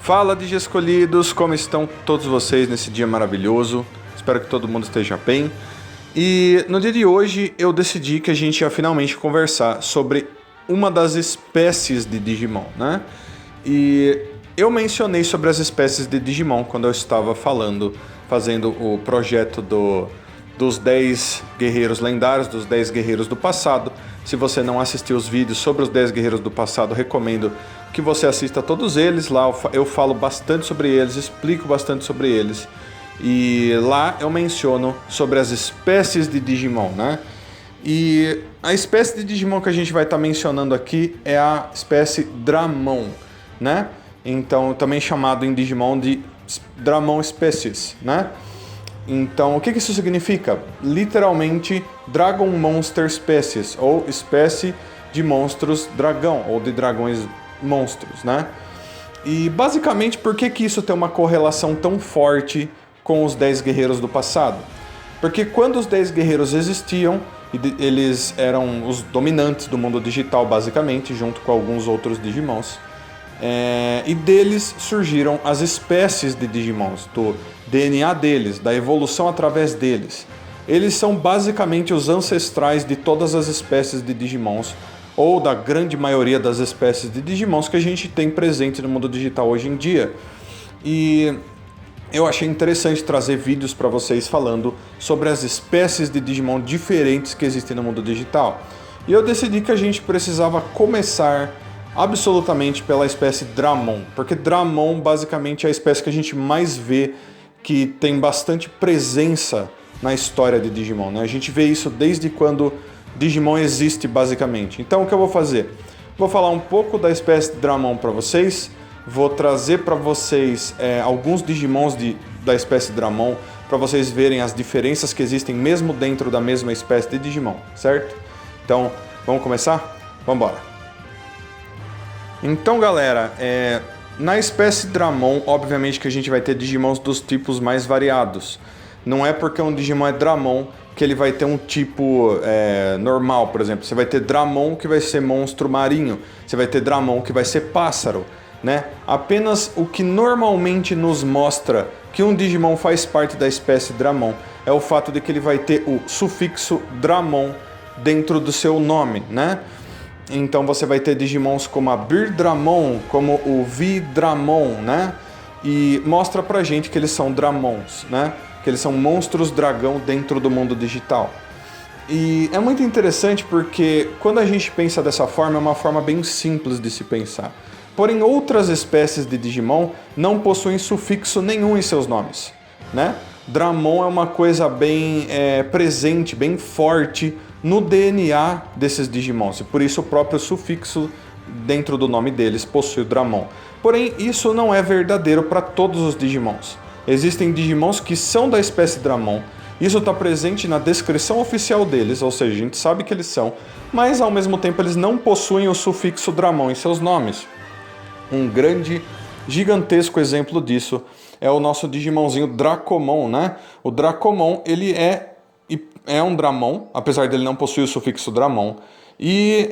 Fala Digi escolhidos, como estão todos vocês nesse dia maravilhoso? Espero que todo mundo esteja bem. E no dia de hoje eu decidi que a gente ia finalmente conversar sobre uma das espécies de Digimon, né? E eu mencionei sobre as espécies de Digimon quando eu estava fazendo o projeto dos 10 guerreiros lendários, dos 10 guerreiros do passado. Se você não assistiu os vídeos sobre os 10 guerreiros do passado, recomendo que você assista todos eles. Lá eu falo bastante sobre eles, explico bastante sobre eles. E lá eu menciono sobre as espécies de Digimon, né? E a espécie de Digimon que a gente vai estar mencionando aqui é a espécie Dramon, né? Então, também chamado em Digimon de Dramon Species, né? Então, o que isso significa? Literalmente, Dragon Monster Species, ou espécie de monstros dragão, ou de dragões monstros, né? E, basicamente, por que isso tem uma correlação tão forte com os 10 guerreiros do passado? Porque quando os 10 guerreiros existiam, eles eram os dominantes do mundo digital, basicamente, junto com alguns outros Digimons. E deles surgiram as espécies de Digimons, do DNA deles, da evolução através deles. Eles são basicamente os ancestrais de todas as espécies de Digimons, ou da grande maioria das espécies de Digimons que a gente tem presente no mundo digital hoje em dia. E eu achei interessante trazer vídeos para vocês falando sobre as espécies de Digimon diferentes que existem no mundo digital. E eu decidi que a gente precisava começar absolutamente pela espécie Dramon, porque Dramon basicamente é a espécie que a gente mais vê, que tem bastante presença na história de Digimon, né? A gente vê isso desde quando Digimon existe, basicamente. Então o que eu vou fazer? Vou falar um pouco da espécie Dramon para vocês, vou trazer para vocês alguns Digimons da espécie Dramon, para vocês verem as diferenças que existem mesmo dentro da mesma espécie de Digimon, certo? Então, vamos começar? Vamos embora! Então, galera, na espécie Dramon, obviamente que a gente vai ter Digimons dos tipos mais variados. Não é porque um Digimon é Dramon que ele vai ter um tipo normal, por exemplo. Você vai ter Dramon que vai ser monstro marinho, você vai ter Dramon que vai ser pássaro, né? Apenas o que normalmente nos mostra que um Digimon faz parte da espécie Dramon é o fato de que ele vai ter o sufixo Dramon dentro do seu nome, né? Então você vai ter Digimons como a Birdramon, como o Vidramon, né? E mostra pra gente que eles são Dramons, né? Que eles são monstros dragão dentro do mundo digital. E é muito interessante porque quando a gente pensa dessa forma, é uma forma bem simples de se pensar. Porém, outras espécies de Digimon não possuem sufixo nenhum em seus nomes, né? Dramon é uma coisa bem presente, bem forte no DNA desses Digimons, e por isso o próprio sufixo dentro do nome deles possui o Dramon. Porém, isso não é verdadeiro para todos os Digimons. Existem Digimons que são da espécie Dramon, isso está presente na descrição oficial deles, ou seja, a gente sabe que eles são, mas ao mesmo tempo eles não possuem o sufixo Dramon em seus nomes. Um grande, gigantesco exemplo disso é o nosso Digimonzinho Dracomon, né? O Dracomon, ele é um Dramon, apesar dele não possuir o sufixo Dramon, e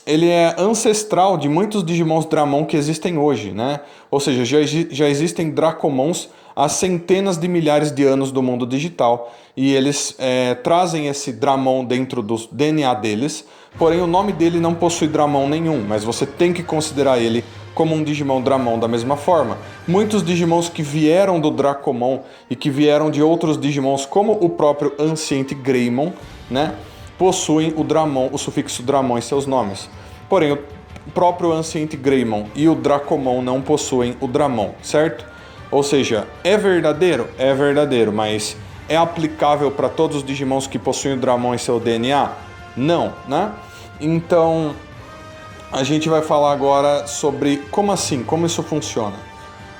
ele é ancestral de muitos Digimons Dramon que existem hoje, né? Ou seja, já existem Dracomons há centenas de milhares de anos do mundo digital, e eles trazem esse Dramon dentro do DNA deles, porém o nome dele não possui Dramon nenhum, mas você tem que considerar ele como um Digimon Dramon da mesma forma. Muitos Digimons que vieram do Dracomon e que vieram de outros Digimons, como o próprio Ancient Greymon, né, possuem o Dramon, o sufixo Dramon em seus nomes. Porém, o próprio Ancient Greymon e o Dracomon não possuem o Dramon, certo? Ou seja, é verdadeiro? É verdadeiro, mas é aplicável para todos os Digimons que possuem o Dramon em seu DNA? Não, né? Então, a gente vai falar agora sobre como isso funciona,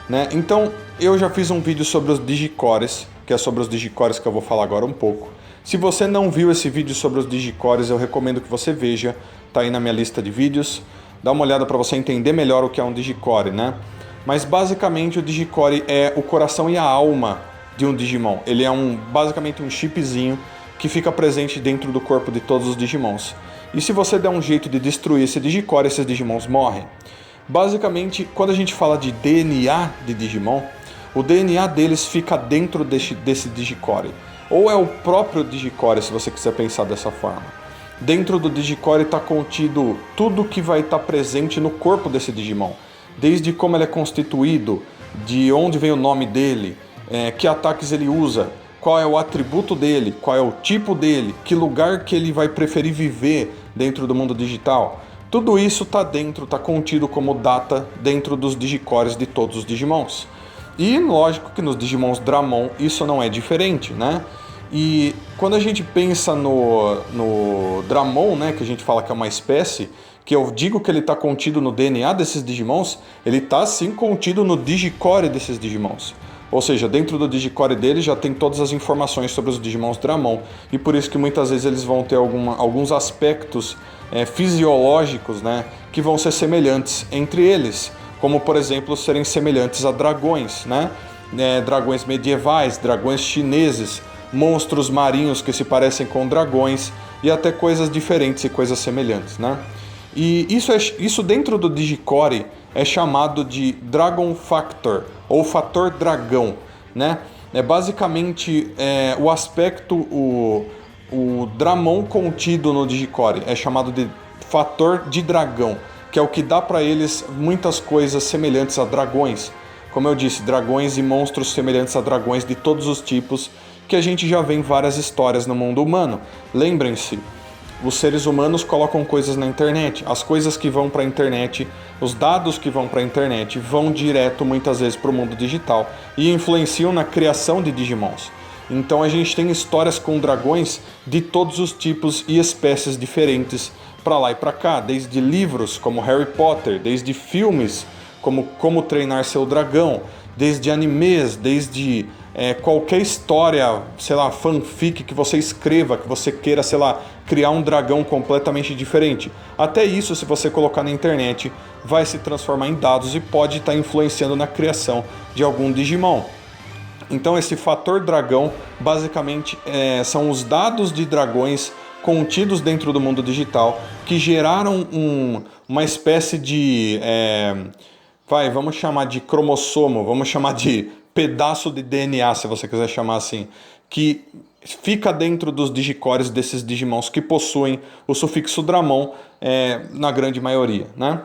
né? Então, eu já fiz um vídeo sobre os Digicores, que é sobre os Digicores que eu vou falar agora um pouco. Se você não viu esse vídeo sobre os Digicores, eu recomendo que você veja, tá aí na minha lista de vídeos. Dá uma olhada para você entender melhor o que é um Digicore, né? Mas basicamente o Digicore é o coração e a alma de um Digimon. Ele é basicamente um chipzinho que fica presente dentro do corpo de todos os Digimons. E se você der um jeito de destruir esse Digicore, esses Digimons morrem. Basicamente, quando a gente fala de DNA de Digimon, o DNA deles fica dentro desse Digicore. Ou é o próprio Digicore, se você quiser pensar dessa forma. Dentro do Digicore está contido tudo que vai estar presente no corpo desse Digimon. Desde como ele é constituído, de onde vem o nome dele, que ataques ele usa, qual é o atributo dele, qual é o tipo dele, que lugar que ele vai preferir viver dentro do mundo digital. Tudo isso está contido como data dentro dos Digicores de todos os Digimons. E lógico que nos Digimons Dramon isso não é diferente, né? E quando a gente pensa no Dramon, né, que a gente fala que é uma espécie, que eu digo que ele está contido no DNA desses Digimons, ele está sim contido no Digicore desses Digimons. Ou seja, dentro do Digicore dele já tem todas as informações sobre os Digimons Dramon. E por isso que muitas vezes eles vão ter alguns aspectos fisiológicos, né, que vão ser semelhantes entre eles. Como, por exemplo, serem semelhantes a dragões, né? Dragões medievais, dragões chineses, monstros marinhos que se parecem com dragões e até coisas diferentes e coisas semelhantes, né? E isso dentro do Digicore é chamado de Dragon Factor, ou fator dragão, né? É basicamente o aspecto, o Dramon contido no Digicore é chamado de fator de dragão, que é o que dá para eles muitas coisas semelhantes a dragões. Como eu disse, dragões e monstros semelhantes a dragões de todos os tipos, que a gente já vê em várias histórias no mundo humano. Lembrem-se, os seres humanos colocam coisas na internet. As coisas que vão para a internet, os dados que vão para a internet, vão direto muitas vezes para o mundo digital e influenciam na criação de Digimons. Então a gente tem histórias com dragões de todos os tipos e espécies diferentes para lá e para cá, desde livros como Harry Potter, desde filmes como Treinar Seu Dragão, desde animes, desde qualquer história, sei lá, fanfic que você escreva, que você queira, sei lá, criar um dragão completamente diferente. Até isso, se você colocar na internet, vai se transformar em dados e pode estar influenciando na criação de algum Digimon. Então esse fator dragão, basicamente, são os dados de dragões contidos dentro do mundo digital que geraram uma espécie de... vamos chamar de cromossomo, vamos chamar de pedaço de DNA, se você quiser chamar assim, que fica dentro dos digicores desses Digimons que possuem o sufixo Dramon, na grande maioria, né?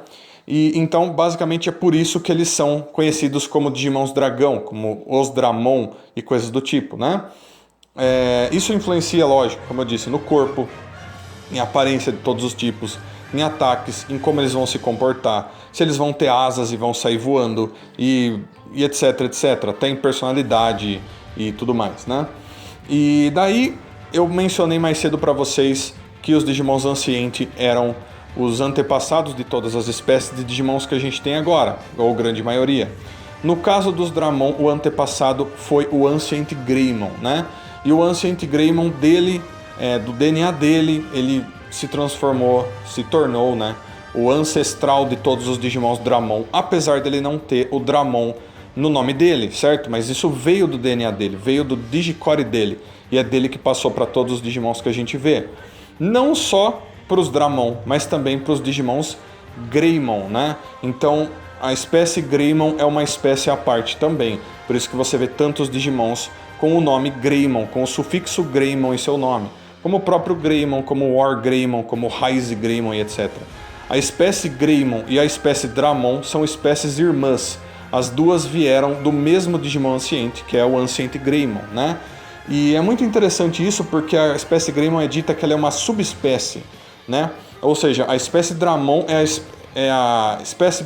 E então, basicamente, é por isso que eles são conhecidos como Digimons Dragão, como os Dramon e coisas do tipo, né? Isso influencia, lógico, como eu disse, no corpo, em aparência de todos os tipos, em ataques, em como eles vão se comportar, se eles vão ter asas e vão sair voando, e etc, etc, até em personalidade e tudo mais, né? E daí eu mencionei mais cedo para vocês que os Digimons Anciente eram os antepassados de todas as espécies de Digimons que a gente tem agora, ou grande maioria. No caso dos Dramon, o antepassado foi o Ancient Greymon, né? E o Ancient Greymon dele, do DNA dele, ele se tornou, né, o ancestral de todos os Digimons Dramon, apesar dele não ter o Dramon no nome dele, certo? Mas isso veio do DNA dele, veio do Digicore dele, e é dele que passou para todos os Digimons que a gente vê. Não só para os Dramon, mas também para os Digimons Greymon, né? Então a espécie Greymon é uma espécie à parte também, por isso que você vê tantos Digimons com o nome Greymon, com o sufixo Greymon em seu nome, como o próprio Greymon, como o War Greymon, como o Rise Greymon e etc. A espécie Greymon e a espécie Dramon são espécies irmãs. As duas vieram do mesmo Digimon Anciente, que é o Ancient Greymon, né? E é muito interessante isso porque a espécie Greymon é dita que ela é uma subespécie, né? Ou seja, a espécie Dramon é a espécie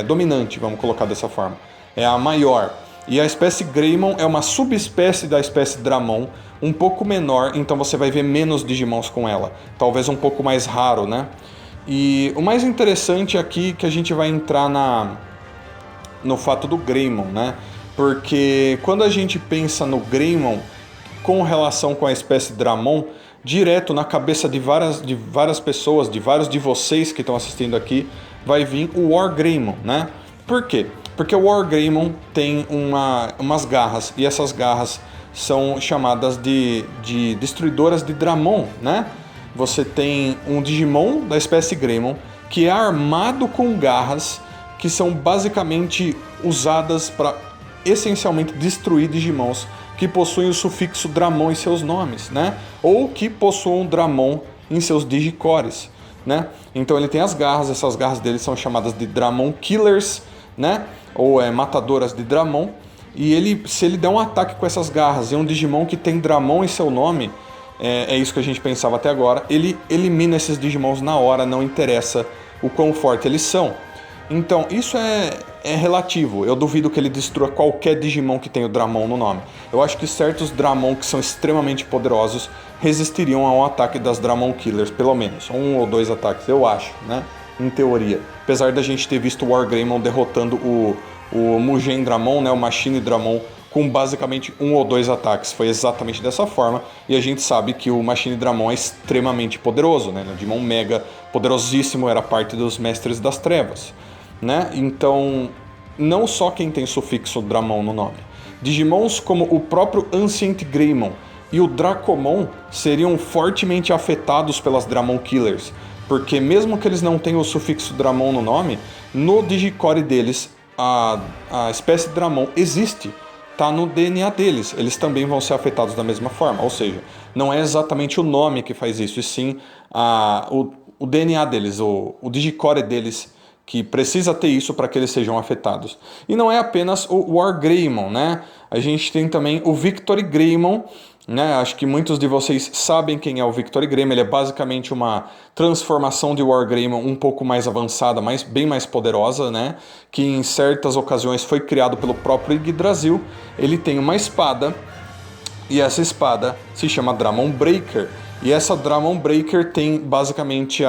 dominante, vamos colocar dessa forma. É a maior. E a espécie Greymon é uma subespécie da espécie Dramon, um pouco menor, então você vai ver menos Digimons com ela. Talvez um pouco mais raro, né? E o mais interessante aqui é que a gente vai entrar no fato do Greymon, né? Porque quando a gente pensa no Greymon com relação com a espécie Dramon, direto na cabeça de várias pessoas, de vários de vocês que estão assistindo aqui, vai vir o War Greymon, né? Por quê? Porque o War Greymon tem umas garras, e essas garras são chamadas de destruidoras de Dramon, né? Você tem um Digimon da espécie Greymon que é armado com garras que são basicamente usadas para essencialmente destruir Digimons que possuem o sufixo Dramon em seus nomes, né? Ou que possuam Dramon em seus Digicores, né? Então ele tem as garras, essas garras dele são chamadas de Dramon Killers, né? Ou matadoras de Dramon. E se ele der um ataque com essas garras em um Digimon que tem Dramon em seu nome, é isso que a gente pensava até agora, ele elimina esses Digimons na hora, não interessa o quão forte eles são. Então, isso é relativo. Eu duvido que ele destrua qualquer Digimon que tenha o Dramon no nome. Eu acho que certos Dramon que são extremamente poderosos resistiriam a um ataque das Dramon Killers, pelo menos. 1 ou 2 ataques, eu acho, né? Em teoria. Apesar da gente ter visto o Wargreymon derrotando o Mugen Dramon, né? O Machine Dramon, com basicamente 1 ou 2 ataques. Foi exatamente dessa forma. E a gente sabe que o Machine Dramon é extremamente poderoso, né? O Digimon mega poderosíssimo, era parte dos Mestres das Trevas, né? Então, não só quem tem sufixo Dramon no nome. Digimons como o próprio Ancient Greymon e o Dracomon seriam fortemente afetados pelas Dramon Killers, porque mesmo que eles não tenham o sufixo Dramon no nome, no Digicore deles, a espécie Dramon existe, tá no DNA deles, eles também vão ser afetados da mesma forma, ou seja, não é exatamente o nome que faz isso, e sim o DNA deles, o Digicore deles, que precisa ter isso para que eles sejam afetados. E não é apenas o Wargreymon, né? A gente tem também o Victory Greymon, né? Acho que muitos de vocês sabem quem é o Victory Greymon. Ele é basicamente uma transformação de Wargreymon um pouco mais avançada, bem mais poderosa, né? Que em certas ocasiões foi criado pelo próprio Yggdrasil. Ele tem uma espada, e essa espada se chama Dramon Breaker. E essa Dramon Breaker tem basicamente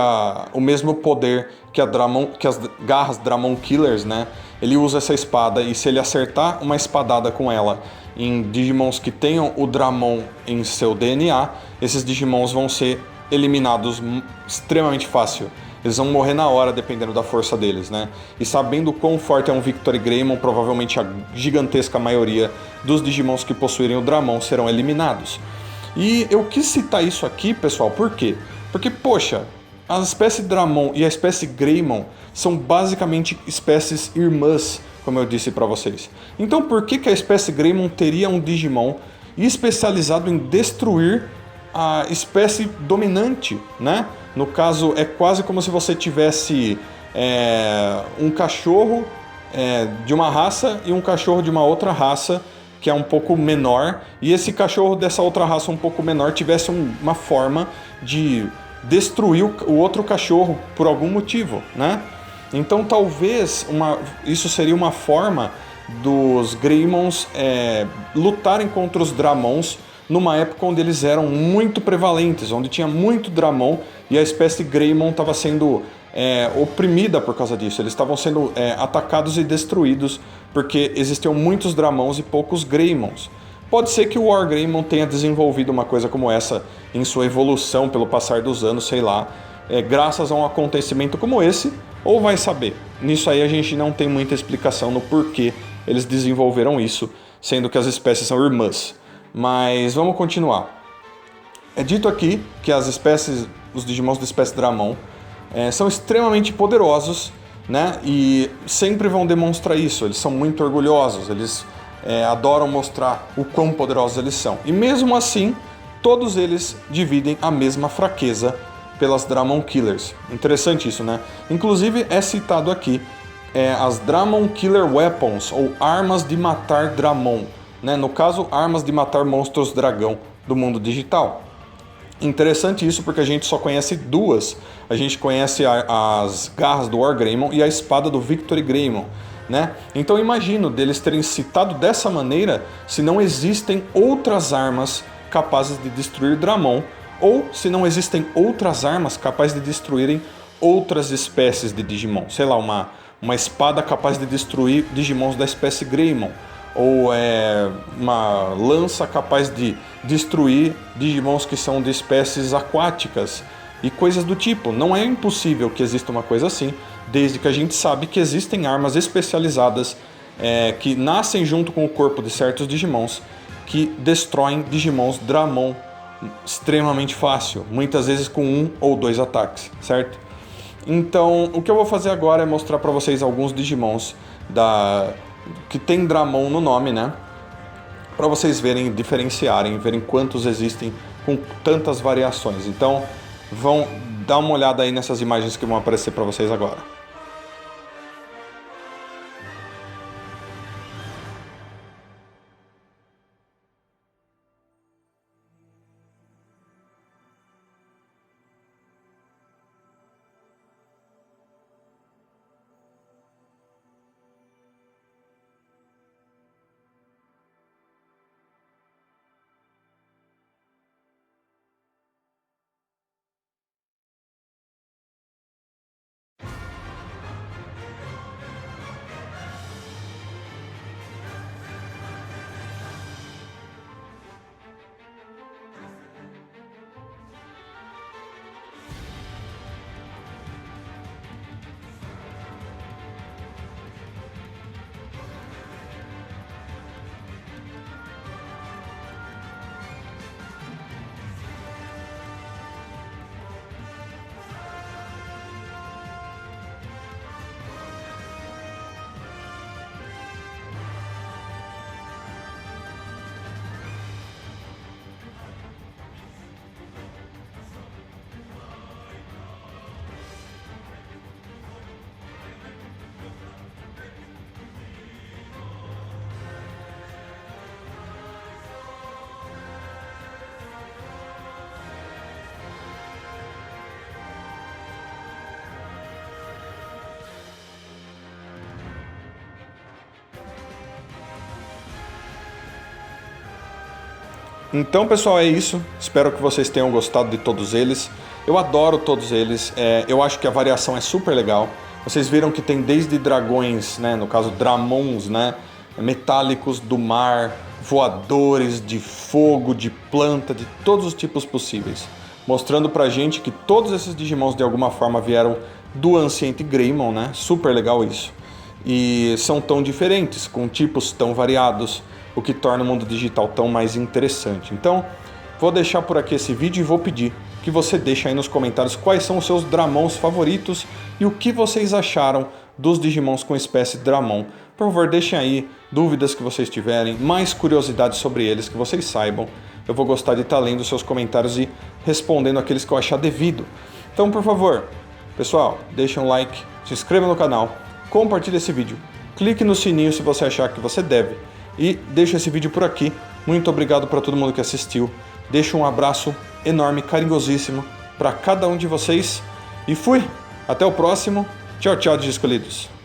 o mesmo poder que as garras Dramon Killers, né? Ele usa essa espada e se ele acertar uma espadada com ela em Digimons que tenham o Dramon em seu DNA, esses Digimons vão ser eliminados extremamente fácil. Eles vão morrer na hora, dependendo da força deles, né? E sabendo quão forte é um Victory Greymon, provavelmente a gigantesca maioria dos Digimons que possuírem o Dramon serão eliminados. E eu quis citar isso aqui, pessoal, por quê? Porque, poxa, a espécie Dramon e a espécie Greymon são basicamente espécies irmãs, como eu disse para vocês. Então por que a espécie Greymon teria um Digimon especializado em destruir a espécie dominante, né? No caso, é quase como se você tivesse um cachorro de uma raça e um cachorro de uma outra raça, que é um pouco menor, e esse cachorro dessa outra raça um pouco menor tivesse uma forma de destruir o outro cachorro por algum motivo, né? Então talvez isso seria uma forma dos Greymons lutarem contra os Dramons numa época onde eles eram muito prevalentes, onde tinha muito Dramon e a espécie Greymon estava sendo oprimida por causa disso. Eles estavam sendo atacados e destruídos porque existiam muitos Dramons e poucos Greymons. Pode ser que o Wargreymon tenha desenvolvido uma coisa como essa em sua evolução pelo passar dos anos, sei lá, graças a um acontecimento como esse, ou vai saber. Nisso aí a gente não tem muita explicação no porquê eles desenvolveram isso, sendo que as espécies são irmãs. Mas vamos continuar. É dito aqui que os Digimons da espécie Dramon são extremamente poderosos, né? E sempre vão demonstrar isso. Eles são muito orgulhosos, eles adoram mostrar o quão poderosos eles são. E mesmo assim, todos eles dividem a mesma fraqueza pelas Dramon Killers. Interessante isso, né? Inclusive é citado aqui as Dramon Killer Weapons, ou armas de matar Dramon, né? No caso, armas de matar monstros dragão do mundo digital. Interessante isso porque a gente só conhece duas. A gente conhece as garras do Wargreymon e a espada do Victory Greymon, né? Então imagino deles terem citado dessa maneira se não existem outras armas capazes de destruir Dramon, ou se não existem outras armas capazes de destruírem outras espécies de Digimon. Sei lá, uma espada capaz de destruir Digimons da espécie Greymon, ou uma lança capaz de destruir Digimons que são de espécies aquáticas e coisas do tipo. Não é impossível que exista uma coisa assim, desde que a gente sabe que existem armas especializadas que nascem junto com o corpo de certos Digimons que destroem Digimons Dramon extremamente fácil, muitas vezes com 1 ou 2 ataques, certo? Então, o que eu vou fazer agora é mostrar para vocês alguns Digimons que tem Dramon no nome, né? Para vocês verem, diferenciarem, verem quantos existem com tantas variações. Então, vão dar uma olhada aí nessas imagens que vão aparecer para vocês agora. Então, pessoal, é isso. Espero que vocês tenham gostado de todos eles. Eu adoro todos eles. Eu acho que a variação é super legal. Vocês viram que tem desde dragões, né, no caso Dramons, né, metálicos do mar, voadores, de fogo, de planta, de todos os tipos possíveis. Mostrando pra gente que todos esses Digimons de alguma forma vieram do Ancient Greymon, né? Super legal isso. E são tão diferentes, com tipos tão variados, o que torna o mundo digital tão mais interessante. Então, vou deixar por aqui esse vídeo e vou pedir que você deixe aí nos comentários quais são os seus Dramons favoritos e o que vocês acharam dos Digimons com espécie Dramon. Por favor, deixem aí dúvidas que vocês tiverem, mais curiosidades sobre eles que vocês saibam. Eu vou gostar de estar lendo seus comentários e respondendo aqueles que eu achar devido. Então, por favor, pessoal, deixem um like, se inscreva no canal, compartilhe esse vídeo, clique no sininho se você achar que você deve e deixe esse vídeo por aqui. Muito obrigado para todo mundo que assistiu. Deixo um abraço enorme, carinhosíssimo para cada um de vocês e fui! Até o próximo. Tchau, tchau, Digi Escolhidos.